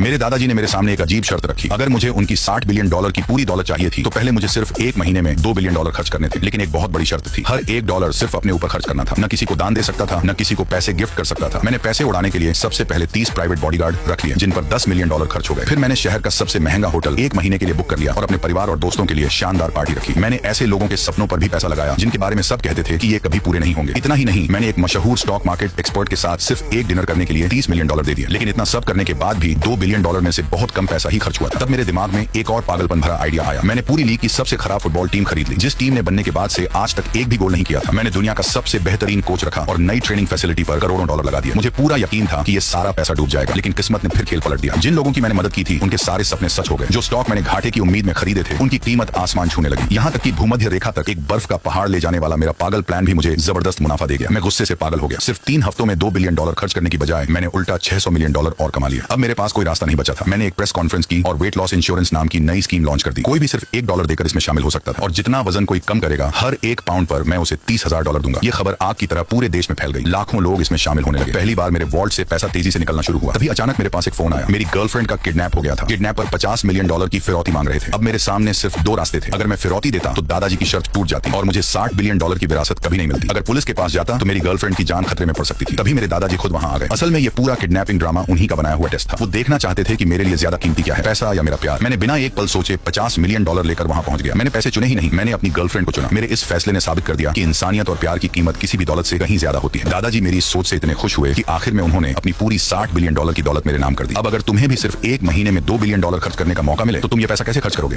मेरे दादाजी ने मेरे सामने एक अजीब शर्त रखी। अगर मुझे उनकी $60 बिलियन की पूरी दौलत चाहिए थी तो पहले मुझे सिर्फ एक महीने में $2 बिलियन खर्च करने थे। लेकिन एक बहुत बड़ी शर्त थी, हर $1 सिर्फ अपने ऊपर खर्च करना था। न किसी को दान दे सकता था, न किसी को पैसे गिफ्ट कर सकता था। मैंने पैसे उड़ाने के लिए सबसे पहले 30 प्राइवेट बॉडीगार्ड रख लिए, जिन पर $10 मिलियन खर्च हो गए। फिर मैंने शहर का सबसे महंगा होटल एक महीने के लिए बुक कर लिया और अपने परिवार और दोस्तों के लिए शानदार पार्टी रखी। मैंने ऐसे लोगों के सपनों पर भी पैसा लगाया जिनके बारे में सब कहते थे कि ये कभी पूरे नहीं होंगे। इतना ही नहीं, मैंने एक मशहूर स्टॉक मार्केट एक्सपर्ट के साथ सिर्फ एक डिनर करने के लिए $30 मिलियन दे दिया। लेकिन इतना सब करने के बाद भी $2 बिलियन में से बहुत कम पैसा ही खर्च हुआ था। तब मेरे दिमाग में एक और पागलपन भरा आइडिया आया। मैंने पूरी लीग की सबसे खराब फुटबॉल टीम खरीद ली, जिस टीम ने बनने के बाद से आज तक एक भी गोल नहीं किया था। मैंने दुनिया का सबसे बेहतरीन कोच रखा और नई ट्रेनिंग फैसिलिटी पर करोड़ों डॉलर लगा दिया। मुझे पूरा यकीन था कि ये सारा पैसा डूब जाएगा, लेकिन किस्मत ने फिर खेल पलट दिया। जिन लोगों की मैंने मदद की थी उनके सारे सपने सच हो गए। जो स्टॉक मैंने घाटे की उम्मीद में खरीदे थे उनकी कीमत आसमान छूने लगी। यहाँ तक कि भूमध्य रेखा तक एक बर्फ का पहाड़ ले जाने वाला मेरा पागल प्लान भी मुझे जबरदस्त मुनाफा दे गया। मैं गुस्से से पागल हो गया। सिर्फ 3 हफ्तों में $2 बिलियन खर्च करने की बजाय मैंने उल्टा $600 मिलियन और कमा लिया। अब मेरे पास कोई रास्ता नहीं बचा था। मैंने एक प्रेस कॉन्फ्रेंस की और वेट लॉस इंश्योरेंस नाम की नई स्कीम लॉन्च कर दी। कोई भी सिर्फ $1 देकर इसमें शामिल हो सकता था और जितना वजन कोई कम करेगा हर 1 पाउंड पर मैं उसे $30,000 दूंगा। ये खबर आग की तरह पूरे देश में फैल गई। लाखों लोग इसमें शामिल होने लगे। पहली बार मेरे वॉलेट से पैसा तेजी से निकलना शुरू हुआ। तभी अचानक मेरे पास एक फोन आया। मेरी गर्लफ्रेंड का किडनैप हो गया था। किडनैपर $50 मिलियन की फिरौती मांग रहे थे। अब मेरे सामने सिर्फ 2 रास्ते थे। अगर मैं फिरौती देता तो दादाजी की शर्त टूट जाती और मुझे $60 बिलियन की विरासत कभी नहीं मिलती। अगर पुलिस के पास जाता तो मेरी गर्लफ्रेंड की जान खतरे में पड़ सकती थी। तभी मेरे दादाजी खुद वहां आ गए। असल में ये पूरा किडनैपिंग ड्रामा उन्हीं का बनाया हुआ टेस्ट था। वो देखना चाहते थे कि मेरे लिए ज्यादा कीमती क्या है, पैसा या मेरा प्यार। मैंने बिना एक पल सोचे $50 मिलियन लेकर वहां पहुंच गया। मैंने पैसे चुने ही नहीं, मैंने अपनी गर्लफ्रेंड को चुना। मेरे इस फैसले ने साबित कर दिया कि इंसानियत और प्यार की कीमत किसी भी दौलत से कहीं ज्यादा होती है। दादाजी मेरी इस सोच से इतने खुश हुए कि आखिर में उन्होंने अपनी पूरी $60 बिलियन की दौलत मेरे नाम कर दी। अब अगर तुम्हें भी सिर्फ एक महीने में $2 बिलियन खर्च करने का मौका मिले तो तुम ये पैसा कैसे खर्च करोगे?